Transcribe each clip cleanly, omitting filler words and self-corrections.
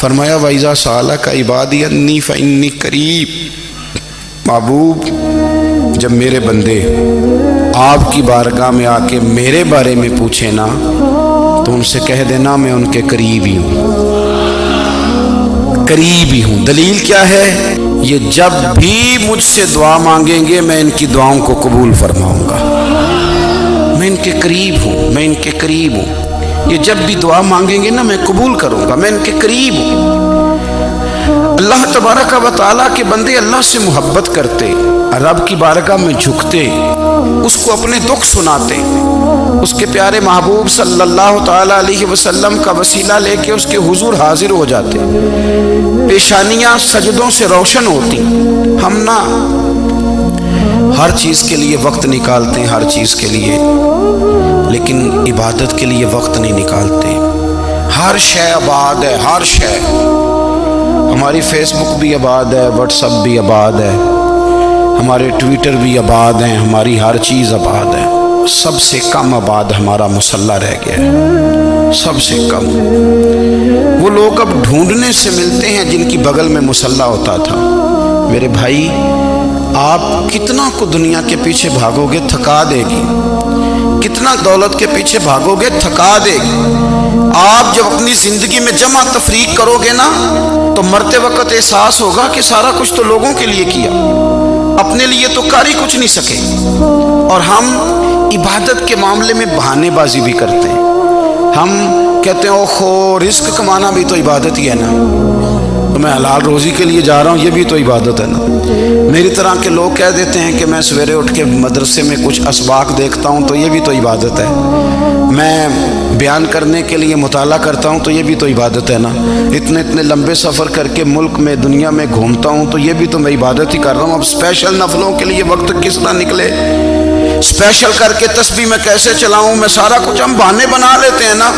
فرمایا وَإِذَا سَأَلَكَ عِبَادِي أَنِّي فَإِنِّي قَرِيب، محبوب جب میرے بندے آپ کی بارگاہ میں آ کے میرے بارے میں پوچھیں نا تو ان سے کہہ دینا میں ان کے قریب ہی ہوں، قریب ہی ہوں۔ دلیل کیا ہے؟ یہ جب بھی مجھ سے دعا مانگیں گے میں ان کی دعاؤں کو قبول فرماؤں گا، میں ان کے قریب ہوں، میں ان کے قریب ہوں۔ یہ جب بھی دعا مانگیں گے نا میں قبول کروں گا، میں ان کے قریب ہوں۔ اللہ تبارک و تعالیٰ کے بندے اللہ سے محبت کرتے، رب کی بارگاہ میں جھکتے، اس کو اپنے دکھ سناتے، اس کے پیارے محبوب صلی اللہ تعالیٰ علیہ وسلم کا وسیلہ لے کے اس کے حضور حاضر ہو جاتے، پیشانیاں سجدوں سے روشن ہوتی۔ ہم نا ہر چیز کے لیے وقت نکالتے ہیں، ہر چیز کے لیے، لیکن عبادت کے لیے وقت نہیں نکالتے۔ ہر شے آباد ہے، ہر شے، ہماری فیس بک بھی آباد ہے، واٹس ایپ بھی آباد ہے، ہمارے ٹویٹر بھی آباد ہیں، ہماری ہر چیز آباد ہے۔ سب سے کم آباد ہمارا مصلی رہ گیا ہے، سب سے کم۔ وہ لوگ اب ڈھونڈنے سے ملتے ہیں جن کی بغل میں مصلی ہوتا تھا۔ میرے بھائی آپ کتنا کو دنیا کے پیچھے بھاگو گے تھکا دے گی، کتنا دولت کے پیچھے بھاگو گے تھکا دے گی۔ آپ جب اپنی زندگی میں جمع تفریق کرو گے نا تو مرتے وقت احساس ہوگا کہ سارا کچھ تو لوگوں کے لیے کیا، اپنے لیے تو کر ہی کچھ نہیں سکے۔ اور ہم عبادت کے معاملے میں بہانے بازی بھی کرتے ہیں۔ ہم کہتے ہیں اوہو رزق کمانا بھی تو عبادت ہی ہے نا، تو میں حلال روزی کے لیے جا رہا ہوں، یہ بھی تو عبادت ہے نا۔ میری طرح کے لوگ کہہ دیتے ہیں کہ میں سویرے اٹھ کے مدرسے میں کچھ اسباق دیکھتا ہوں تو یہ بھی تو عبادت ہے، میں بیان کرنے کے لیے مطالعہ کرتا ہوں تو یہ بھی تو عبادت ہے نا، اتنے لمبے سفر کر کے ملک میں دنیا میں گھومتا ہوں تو یہ بھی تو میں عبادت ہی کر رہا ہوں۔ اب اسپیشل نفلوں کے لیے وقت کس طرح نکلے، اسپیشل کر کے تسبیح میں کیسے چلاؤں، میں سارا کچھ ہم بہانے بنا لیتے ہیں نا۔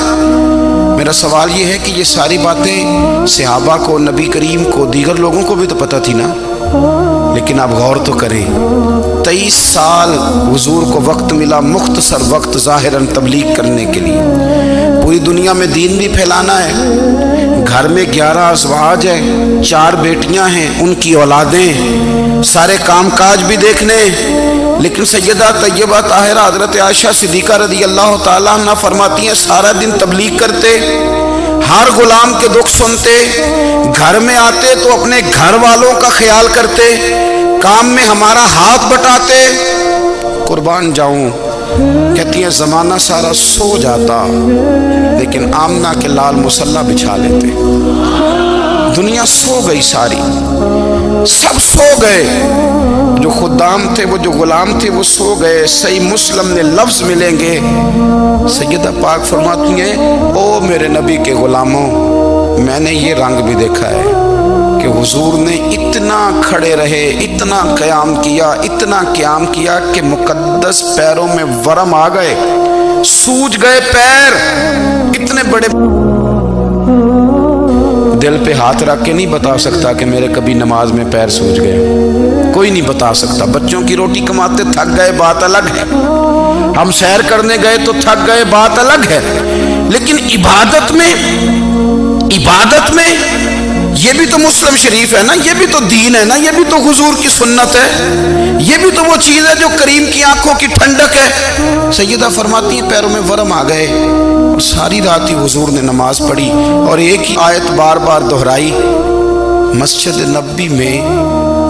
میرا سوال یہ ہے کہ یہ ساری باتیں صحابہ کو، نبی کریم کو، دیگر لوگوں کو بھی تو پتہ تھی نا، لیکن آپ غور تو کریں 23 سال حضور کو وقت ملا، مختصر وقت ظاہراً تبلیغ کرنے کے لیے، پوری دنیا میں دین بھی پھیلانا ہے۔ گھر میں 11 ازواج ہے، 4 بیٹیاں ہیں، ان کی اولادیں، سارے کام کاج بھی دیکھنے، لیکن سیدہ طیبہ طاہرہ حضرت عائشہ صدیقہ رضی اللہ تعالیٰ عنہ فرماتی ہیں سارا دن تبلیغ کرتے، ہر غلام کے دکھ سنتے، گھر میں آتے تو اپنے گھر والوں کا خیال کرتے، کام میں ہمارا ہاتھ بٹاتے۔ قربان جاؤں، کہتی ہیں زمانہ سارا سو جاتا لیکن آمنہ کے لال مصلی بچھا لیتے۔ دنیا سو گئی، ساری سب سو گئے، جو خدام تھے، وہ جو غلام تھے وہ سو گئے۔ صحیح مسلم میں لفظ ملیں گے، سیدہ پاک فرماتی ہیں او میرے نبی کے غلاموں، میں نے یہ رنگ بھی دیکھا ہے کہ حضور نے اتنا کھڑے رہے، اتنا قیام کیا، اتنا قیام کیا کہ مقدس پیروں میں ورم آ گئے، سوج گئے پیر، اتنے بڑے۔ دل پہ ہاتھ رکھ کے نہیں بتا سکتا کہ میرے کبھی نماز میں پیر سوج گئے، کوئی نہیں بتا سکتا۔ بچوں کی روٹی کماتے تھک گئے بات الگ ہے، ہم سیر کرنے گئے تو تھک گئے بات الگ ہے، لیکن عبادت میں یہ بھی تو مسلم شریف ہے نا، یہ بھی تو دین ہے نا، یہ بھی تو حضور کی سنت ہے، یہ بھی تو وہ چیز ہے جو کریم کی آنکھوں کی ٹھنڈک ہے۔ سیدہ فرماتی ہیں پیروں میں ورم آ گئے، اور ساری رات ہی حضور نے نماز پڑھی اور ایک ہی آیت بار بار دہرائی۔ مسجد نبوی میں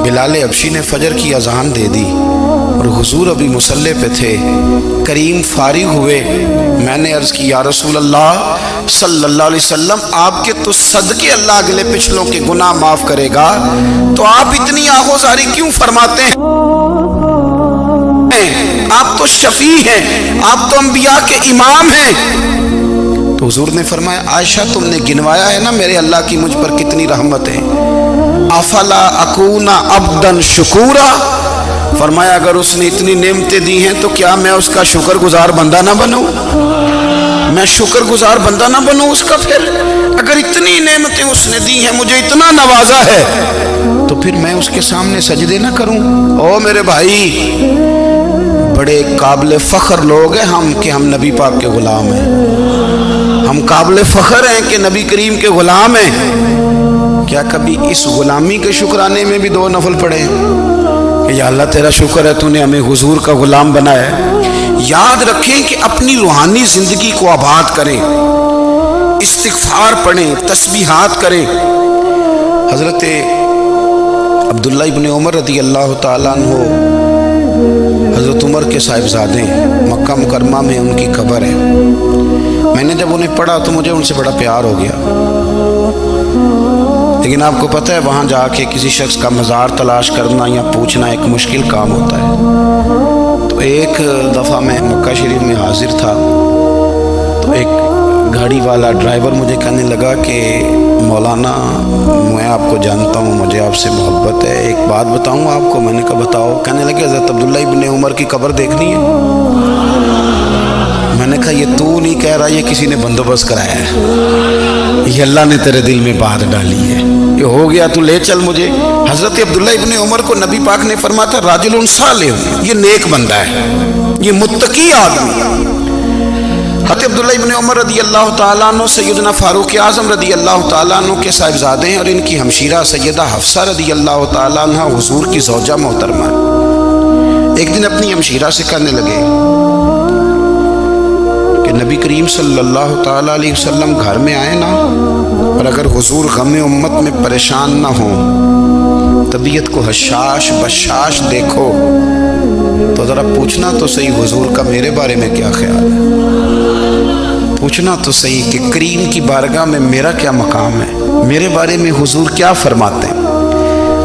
بلال حبشی نے فجر کی اذان دے دی اور حضور ابھی مصلی پہ تھے، کریم فارغ ہوئے، میں نے عرض کی یا رسول اللہ صلی اللہ علیہ وسلم آپ کے تو صدقے اللہ اگلے پچھلوں کے گناہ معاف کرے گا، تو آپ اتنی آہوزاری کیوں فرماتے ہیں؟ آپ تو شفیع ہیں، آپ تو انبیاء کے امام ہیں۔ تو حضور نے فرمایا عائشہ تم نے گنوایا ہے نا میرے اللہ کی مجھ پر کتنی رحمت ہے، افلا اکون عبدا شکورا، فرمایا اگر اس نے اتنی نعمتیں دی ہیں تو کیا میں اس کا شکر گزار بندہ نہ بنوں، میں شکر گزار بندہ نہ بنوں اس کا؟ پھر اگر اتنی نعمتیں اس نے دی ہیں، مجھے اتنا نوازا ہے، تو پھر میں اس کے سامنے سجدے نہ کروں؟ او میرے بھائی، بڑے قابل فخر لوگ ہیں ہم کہ ہم نبی پاک کے غلام ہیں، ہم قابل فخر ہیں کہ نبی کریم کے غلام ہیں، کیا کبھی اس غلامی کے شکرانے میں بھی 2 نفل پڑھے کہ یا اللہ تیرا شکر ہے تو نے ہمیں حضور کا غلام بنایا ہے؟ یاد رکھیں کہ اپنی روحانی زندگی کو آباد کریں، استغفار پڑھیں، تسبیحات کریں۔ حضرت عبداللہ ابن عمر رضی اللہ تعالیٰ عنہ حضرت عمر کے صاحبزادے ہیں، مکہ مکرمہ میں ان کی قبر ہے۔ میں نے جب انہیں پڑھا تو مجھے ان سے بڑا پیار ہو گیا، لیکن آپ کو پتہ ہے وہاں جا کے کسی شخص کا مزار تلاش کرنا یا پوچھنا ایک مشکل کام ہوتا ہے۔ تو ایک دفعہ میں مکہ شریف میں حاضر تھا، تو ایک گاڑی والا ڈرائیور مجھے کہنے لگا کہ مولانا میں آپ کو جانتا ہوں، مجھے آپ سے محبت ہے، ایک بات بتاؤں آپ کو؟ میں نے کہا بتاؤ۔ کہنے لگے حضرت عبداللہ ابن عمر کی قبر دیکھنی ہے۔ میں نے کہا یہ تو نہیں کہہ رہا، یہ کسی نے بندوبست کرایا ہے، یہ اللہ نے تیرے دل میں بات ڈالی ہے، یہ ہو گیا، تو لے چل مجھے۔ حضرت عبداللہ ابن عمر کو نبی پاک نے فرمایا تھا راجل صالح، یہ نیک بندہ ہے، یہ متقی آدمی۔ حضرت عبداللہ ابن عمر رضی اللہ تعالیٰ عنہ سیدنا فاروق اعظم رضی اللہ تعالیٰ عنہ کے صاحبزادے ہیں، اور ان کی ہمشیرہ سیدہ حفصہ رضی اللہ تعالیٰ عنہ حضور کی زوجہ محترمہ۔ ایک دن اپنی ہمشیرہ سے کہنے لگے کہ نبی کریم صلی اللہ تعالیٰ علیہ وسلم گھر میں آئے نا، اور اگر حضور غم امت میں پریشان نہ ہوں، طبیعت کو حشاش بشاش دیکھو، تو ذرا پوچھنا تو صحیح حضور کا میرے بارے میں کیا خیال ہے، پوچھنا تو صحیح کہ کریم کی بارگاہ میں میرا کیا مقام ہے، میرے بارے میں حضور کیا فرماتے ہیں۔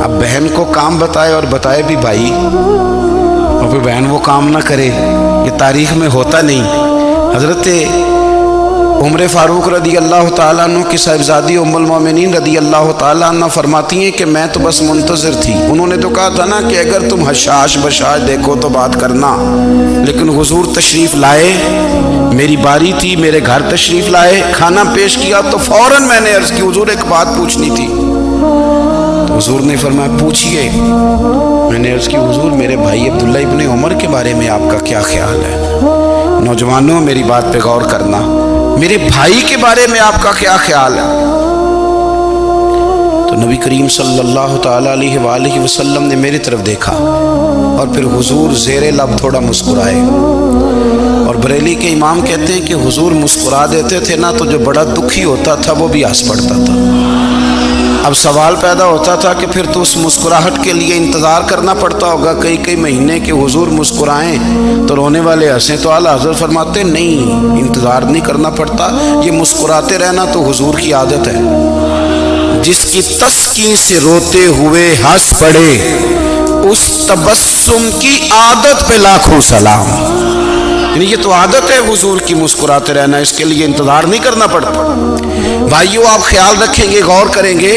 اب بہن کو کام بتائے، اور بتائے بھی بھائی، اور پھر بہن وہ کام نہ کرے، یہ تاریخ میں ہوتا نہیں۔ حضرت عمر فاروق رضی اللہ تعالیٰ عنہ کی صاحبزادی ام المومنین رضی اللہ تعالیٰ عنہ فرماتی ہیں کہ میں تو بس منتظر تھی، انہوں نے تو کہا تھا نا کہ اگر تم حشاش بشاش دیکھو تو بات کرنا، لیکن حضور تشریف لائے، میری باری تھی، میرے گھر تشریف لائے، کھانا پیش کیا تو فوراً میں نے عرض کی حضور ایک بات پوچھنی تھی۔ تو حضور نے فرمایا پوچھئے۔ میں نے عرض کی حضور میرے بھائی عبداللہ ابن عمر کے بارے میں آپ کا کیا خیال ہے؟ نوجوانوں میری بات پہ غور کرنا، میرے بھائی کے بارے میں آپ کا کیا خیال ہے؟ تو نبی کریم صلی اللہ تعالیٰ علیہ وآلہ وسلم نے میری طرف دیکھا، اور پھر حضور زیر لب تھوڑا مسکرائے، اور بریلی کے امام کہتے ہیں کہ حضور مسکرا دیتے تھے نا تو جو بڑا دکھی ہوتا تھا وہ بھی ہنس پڑتا تھا۔ اب سوال پیدا ہوتا تھا کہ پھر تو اس مسکراہٹ کے لیے انتظار کرنا پڑتا ہوگا کئی مہینے کہ حضور مسکرائیں تو رونے والے ہنسیں، تو اعلیٰ حضرت فرماتے نہیں، انتظار نہیں کرنا پڑتا، یہ مسکراتے رہنا تو حضور کی عادت ہے۔ جس کی تسکین سے روتے ہوئے ہنس پڑے، اس تبسم کی عادت پہ لاکھوں سلام۔ یعنی یہ تو عادت ہے حضور کی مسکراتے رہنا، اس کے لیے انتظار نہیں کرنا پڑتا۔ بھائیو آپ خیال رکھیں گے، غور کریں گے،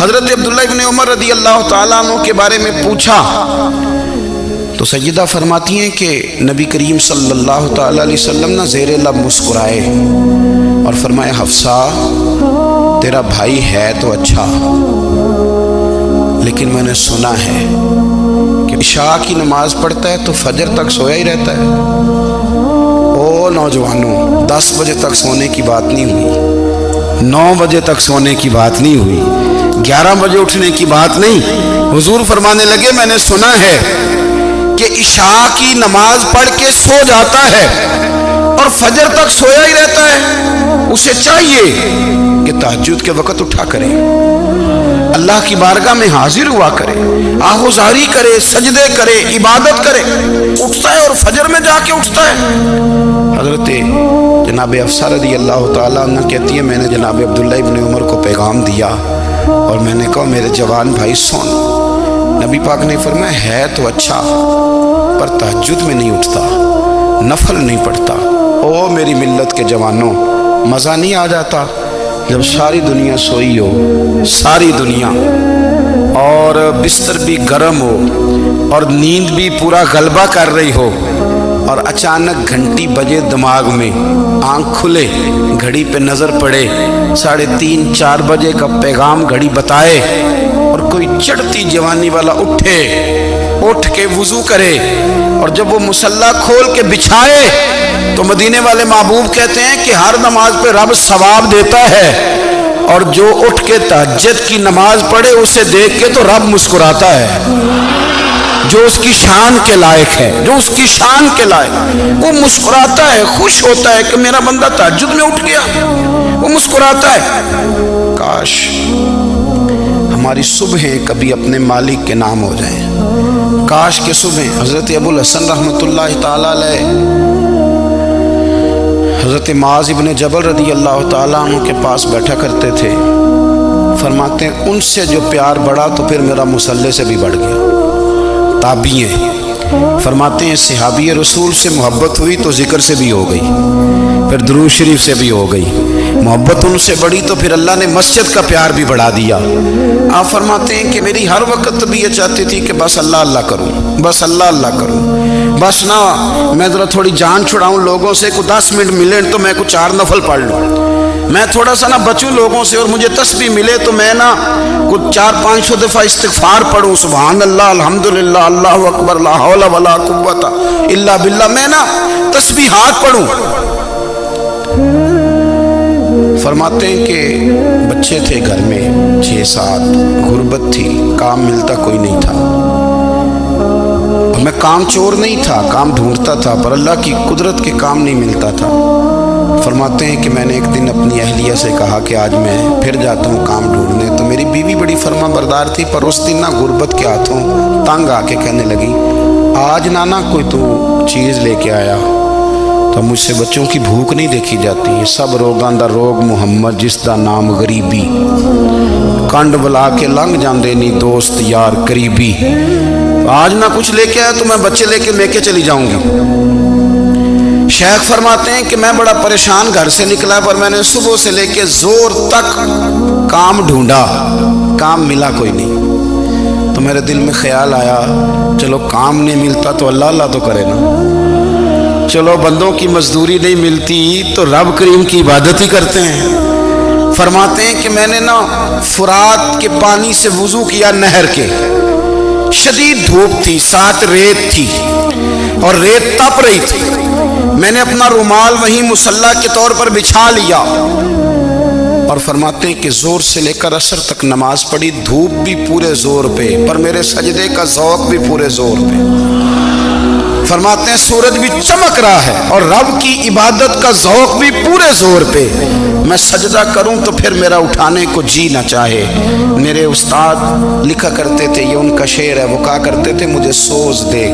حضرت عبداللہ ابن عمر رضی اللہ تعالیٰ عنہ کے بارے میں پوچھا تو سیدہ فرماتی ہیں کہ نبی کریم صلی اللہ تعالیٰ علیہ وسلم نہ زیر لب مسکرائے اور فرمایا حفصہ تیرا بھائی ہے تو اچھا، لیکن میں نے سنا ہے کہ عشاء کی نماز پڑھتا ہے تو فجر تک سویا ہی رہتا ہے۔ او نوجوانوں، 10 بجے تک سونے کی بات نہیں ہوئی، 9 بجے تک سونے کی بات نہیں ہوئی، 11 بجے اٹھنے کی بات نہیں۔ حضور فرمانے لگے میں نے سنا ہے کہ عشاء کی نماز پڑھ کے سو جاتا ہے اور فجر تک سویا ہی رہتا ہے، اسے چاہیے کہ تہجد کے وقت اٹھا کرے، اللہ کی بارگاہ میں حاضر ہوا کرے، آہوزاری کرے، سجدے کرے، عبادت کرے، اٹھتا ہے اور فجر میں جا کے اٹھتا ہے۔ حضرت جناب حفصہ رضی اللہ تعالیٰ عنہ کہتی ہے میں نے جناب عبداللہ ابن عمر کو پیغام دیا اور میں نے کہا میرے جوان بھائی سن، نبی پاک نے فرمایا ہے تو اچھا پر تہجد میں نہیں اٹھتا، نفل نہیں پڑھتا۔ او میری ملت کے جوانوں، مزہ نہیں آ جاتا جب ساری دنیا سوئی ہو، ساری دنیا، اور بستر بھی گرم ہو اور نیند بھی پورا غلبہ کر رہی ہو، اور اچانک گھنٹی بجے دماغ میں، آنکھ کھلے، گھڑی پہ نظر پڑے، 3:30 4 بجے کا پیغام گھڑی بتائے، اور کوئی چڑھتی جوانی والا اٹھ کے وضو کرے، اور جب وہ مصلی کھول کے بچھائے تو مدینے والے محبوب کہتے ہیں کہ ہر نماز پہ رب ثواب دیتا ہے، اور جو اٹھ کے تہجد کی نماز پڑھے اسے دیکھ کے تو رب مسکراتا ہے، جو اس کی شان کے لائق ہے، جو اس کی شان کے لائق، وہ مسکراتا ہے، خوش ہوتا ہے کہ میرا بندہ تہجد میں اٹھ گیا، وہ مسکراتا ہے۔ کاش ہماری صبحیں کبھی اپنے مالک کے نام ہو جائیں، کاش کہ صبح حضرت ابو الحسن رحمۃ اللہ تعالی علیہ حضرت معاذ ابن جبل رضی اللہ تعالیٰ عنہ کے پاس بیٹھا کرتے تھے، فرماتے ہیں ان سے جو پیار بڑھا تو پھر میرا مصلی سے بھی بڑھ گیا۔ تابعی ہیں، فرماتے ہیں صحابی رسول سے محبت ہوئی تو ذکر سے بھی ہو گئی، پھر درود شریف سے بھی ہو گئی، محبت ان سے بڑھی تو پھر اللہ نے مسجد کا پیار بھی بڑھا دیا۔ آپ فرماتے ہیں کہ میری ہر وقت بھی یہ چاہتی تھی کہ بس اللہ اللہ کروں، بس اللہ اللہ کروں، بس نہ میں ذرا تھوڑی جان چھڑاؤں لوگوں سے، کوئی 10 منٹ ملے تو میں کچھ 4 نفل پڑھ لوں، میں تھوڑا سا نہ بچوں لوگوں سے، اور مجھے تسبیح ملے تو میں نہ کچھ 400-500 دفعہ استغفار پڑھوں، سبحان اللہ، الحمدللہ، اللہ اکبر، لا حول ولا قوت الا باللہ، میں نہ تسبیحات پڑھوں۔ فرماتے ہیں کہ بچے تھے گھر میں 6-7، غربت تھی، کام ملتا کوئی نہیں تھا، اور میں کام چور نہیں تھا، کام ڈھونڈتا تھا، پر اللہ کی قدرت کے کام نہیں ملتا تھا۔ فرماتے ہیں کہ میں نے ایک دن اپنی اہلیہ سے کہا کہ آج میں پھر جاتا ہوں کام ڈھونڈنے، تو میری بیوی بڑی فرما بردار تھی، پر اس دن نہ غربت کے ہاتھوں تنگ آ کے کہنے لگی آج نانا کوئی تو چیز لے کے آیا، تو مجھ سے بچوں کی بھوک نہیں دیکھی جاتی، یہ سب روگاں دا روگ محمد جس دا نام غریبی، کنڈ بلا کے لنگ جاندے نہیں دوست یار قریبی، آج نہ کچھ لے کے آیا تو میں بچے لے کے چلی جاؤں گی۔ شیخ فرماتے ہیں کہ میں بڑا پریشان گھر سے نکلا، پر میں نے صبح سے لے کے زور تک کام ڈھونڈا، کام ملا کوئی نہیں، تو میرے دل میں خیال آیا چلو کام نہیں ملتا تو اللہ اللہ تو کرے نا، چلو بندوں کی مزدوری نہیں ملتی تو رب کریم کی عبادت ہی کرتے ہیں۔ فرماتے ہیں کہ میں نے نا فرات کے پانی سے وضو کیا، نہر کے، شدید دھوپ تھی، ساتھ ریت تھی اور ریت تپ رہی تھی، میں نے اپنا رومال وہیں مصلی کے طور پر بچھا لیا، اور فرماتے ہیں کہ زور سے لے کر عصر تک نماز پڑھی، دھوپ بھی پورے زور پہ، پر میرے سجدے کا ذوق بھی پورے زور پہ۔ فرماتے ہیں سورج بھی چمک رہا ہے اور رب کی عبادت کا ذوق بھی پورے زور پہ، میں سجدہ کروں تو پھر میرا اٹھانے کو جی نہ چاہے۔ میرے استاد لکھا کرتے تھے، یہ ان کا شعر ہے، وہ کہا کرتے تھے مجھے سوز دے،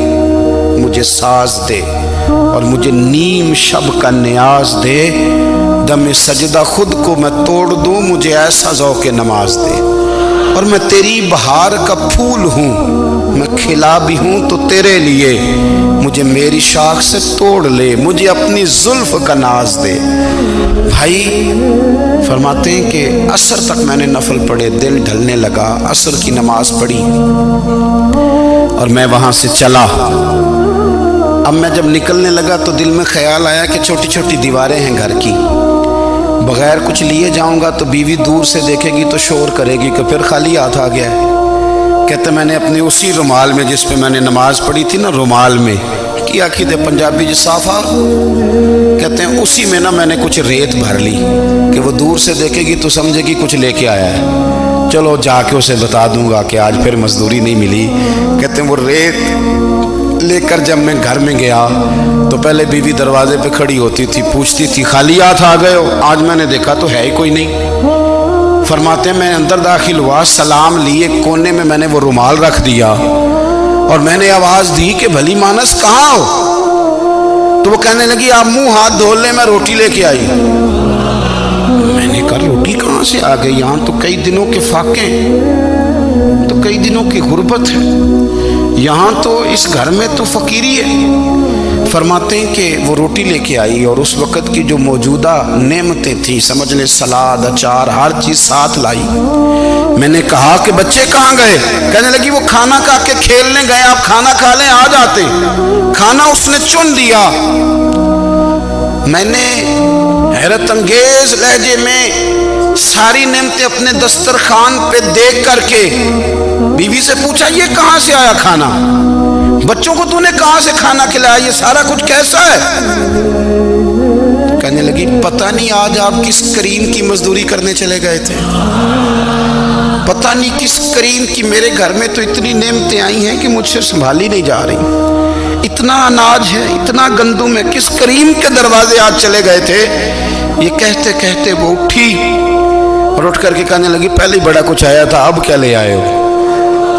مجھے ساز دے، اور مجھے نیم شب کا نیاز دے، دم سجدہ خود کو میں توڑ دوں، مجھے ایسا ذوق نماز دے، اور میں تیری بہار کا پھول ہوں، میں کھلا بھی ہوں تو تیرے لیے، مجھے میری شاخ سے توڑ لے، مجھے اپنی زلف کا ناز دے۔ بھائی فرماتے ہیں کہ عصر تک میں نے نفل پڑھے، دل ڈھلنے لگا، عصر کی نماز پڑھی اور میں وہاں سے چلا۔ اب میں جب نکلنے لگا تو دل میں خیال آیا کہ چھوٹی چھوٹی دیواریں ہیں گھر کی، بغیر کچھ لیے جاؤں گا تو بیوی دور سے دیکھے گی تو شور کرے گی کہ پھر خالی ہاتھ آ گیا ہے۔ کہتے میں نے اپنے اسی رومال میں جس پہ میں نے نماز پڑھی تھی نا، رومال میں کیا کہتے پنجابی جو صافہ کہتے ہیں، اسی میں نا میں نے کچھ ریت بھر لی کہ وہ دور سے دیکھے گی تو سمجھے گی کچھ لے کے آیا ہے، چلو جا کے اسے بتا دوں گا کہ آج پھر مزدوری نہیں ملی۔ کہتے ہیں وہ ریت لے کر جب میں گھر میں گیا تو پہلے بیوی دروازے پہ کھڑی ہوتی تھی، پوچھتی تھی خالی ہاتھ آ گئے ہو؟ آج میں نے دیکھا تو ہے ہی کوئی نہیں۔ فرماتے ہیں میں اندر داخل ہوا، سلام لیے، کونے میں میں نے وہ رومال رکھ دیا اور میں نے آواز دی کہ بھلی مانس کہاں ہو؟ تو وہ کہنے لگی آپ منہ ہاتھ دھو لیں، میں روٹی لے کے آئی۔ میں نے کہا روٹی کہاں سے آ گئی؟ یہاں تو کئی دنوں کے فاقے، تو کئی دنوں کی غربت ہے، یہاں تو اس گھر میں تو فقیری ہے۔ فرماتے ہیں کہ وہ روٹی لے کے آئی اور اس وقت کی جو موجودہ نعمتیں تھیں، سمجھ لیں سلاد، اچار، ہر چیز ساتھ لائی۔ میں نے کہا کہ بچے کہاں گئے؟ کہنے لگی وہ کھانا کھا کے کھیلنے گئے، آپ کھانا کھا لیں آ جاتے۔ کھانا اس نے چن دیا۔ میں نے حیرت انگیز لہجے میں ساری نعمتیں اپنے دسترخوان پہ دیکھ کر کے بیوی سے پوچھا یہ کہاں سے آیا کھانا؟ بچوں کو تو نے کہاں سے کھانا کھلایا؟ یہ سارا کچھ کیسا ہے؟ کہنے لگی پتہ نہیں آج آپ کس کریم کی مزدوری کرنے چلے گئے تھے، پتہ نہیں کس کریم کی، میرے گھر میں تو اتنی نعمتیں آئی ہیں کہ مجھ سے سنبھالی نہیں جا رہی، اتنا اناج ہے، اتنا گندم ہے، کس کریم کے دروازے آج چلے گئے تھے؟ یہ کہتے کہتے وہ اٹھی اور اٹھ کر کے کہنے لگی پہلے ہی بڑا کچھ آیا تھا، اب کیا لے آئے ہو؟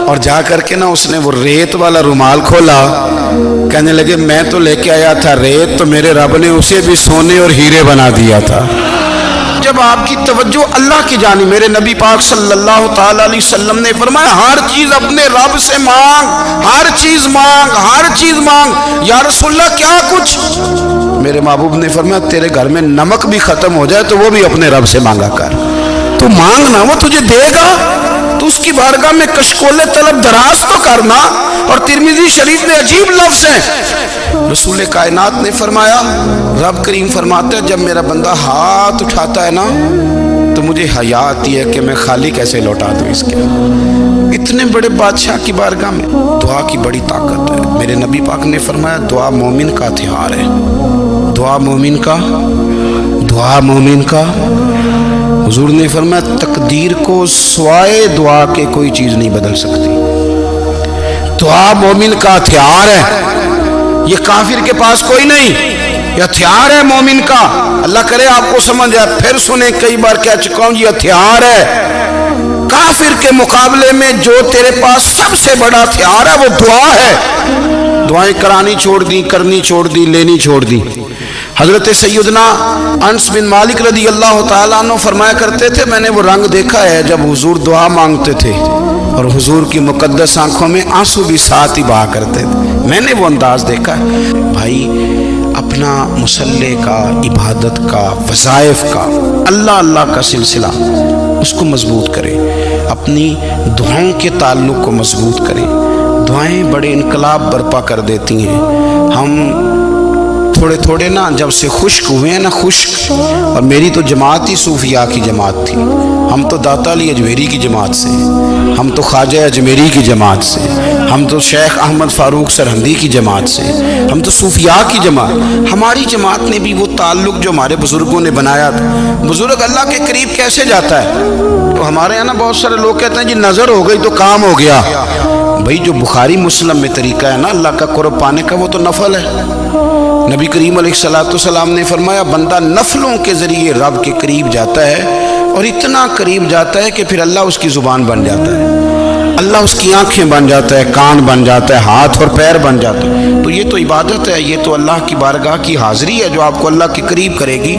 اور جا کر کے نا اس نے وہ ریت والا رومال کھولا، کہنے لگے میں تو لے کے آیا تھا ریت، تو میرے رب نے اسے بھی سونے اور ہیرے بنا دیا تھا۔ جب آپ کی توجہ اللہ کی جانب، میرے نبی پاک صلی اللہ تعالی علیہ وسلم نے فرمایا ہر چیز اپنے رب سے مانگ، ہر چیز مانگ، ہر چیز مانگ۔ یا رسول اللہ کیا کچھ؟ میرے محبوب نے فرمایا تیرے گھر میں نمک بھی ختم ہو جائے تو وہ بھی اپنے رب سے مانگا کر، تو مانگنا وہ تجھے دے گا، تو اس کی بارگاہ میں کشکول طلب دراز تو کرنا۔ اور ترمذی شریف میں عجیب لفظ ہیں، رسول کائنات نے فرمایا، رب کریم فرماتا ہے جب میرا بندہ ہاتھ اٹھاتا ہے نا تو مجھے حیا آتی ہے کہ میں خالی کیسے لوٹا دوں اس کے۔ اتنے بڑے بادشاہ کی بارگاہ میں دعا کی بڑی طاقت ہے۔ میرے نبی پاک نے فرمایا دعا مومن کا ہتھیار ہے، دعا مومن کا، دعا مومن کا۔ حضور نے فرمایا تقدیر کو سوائے دعا کے کوئی چیز نہیں بدل سکتی، دعا مومن کا ہتھیار ہے، یہ کافر کے پاس کوئی نہیں، یہ ہتھیار ہے مومن کا۔ اللہ کرے آپ کو سمجھ آئے، پھر سنیں، کئی بار کہہ چکا ہوں یہ ہتھیار ہے۔ کافر کے مقابلے میں جو تیرے پاس سب سے بڑا ہتھیار ہے وہ دعا ہے۔ دعائیں کرانی چھوڑ دی، کرنی چھوڑ دی، لینی چھوڑ دی۔ حضرت سیدنا انس بن مالک رضی اللہ تعالیٰ عنہ فرمایا کرتے تھے میں نے وہ رنگ دیکھا ہے جب حضور دعا مانگتے تھے اور حضور کی مقدس آنکھوں میں آنسو بھی ساتھ ہی بہا کرتے تھے، میں نے وہ انداز دیکھا ہے۔ بھائی اپنا مصلی کا، عبادت کا، وظائف کا، اللہ اللہ کا سلسلہ اس کو مضبوط کریں، اپنی دعاؤں کے تعلق کو مضبوط کریں۔ دعائیں بڑے انقلاب برپا کر دیتی ہیں۔ ہم تھوڑے تھوڑے نا جب سے خشک ہوئے ہیں نا، خشک، اور میری تو جماعت ہی صوفیاء کی جماعت تھی، ہم تو داتا علی اجمیری کی جماعت سے، ہم تو خواجہ اجمیری کی جماعت سے، ہم تو شیخ احمد فاروق سرہندی کی جماعت سے، ہم تو صوفیاء کی جماعت۔ ہماری جماعت نے بھی وہ تعلق جو ہمارے بزرگوں نے بنایا تھا۔ بزرگ اللہ کے قریب کیسے جاتا ہے؟ تو ہمارے یہاں نا بہت سارے لوگ کہتے ہیں جی نظر ہو گئی تو کام ہو گیا۔ بھائی جو بخاری مسلم میں طریقہ ہے نا اللہ کا قرب پانے کا وہ تو نفل ہے۔ نبی کریم علیہ السلام نے فرمایا بندہ نفلوں کے ذریعے رب کے قریب جاتا ہے، اور اتنا قریب جاتا ہے کہ پھر اللہ اس کی زبان بن جاتا ہے، اللہ اس کی آنکھیں بن جاتا ہے، کان بن جاتا ہے، ہاتھ اور پیر بن جاتا ہے۔ تو یہ تو عبادت ہے، یہ تو اللہ کی بارگاہ کی حاضری ہے جو آپ کو اللہ کے قریب کرے گی۔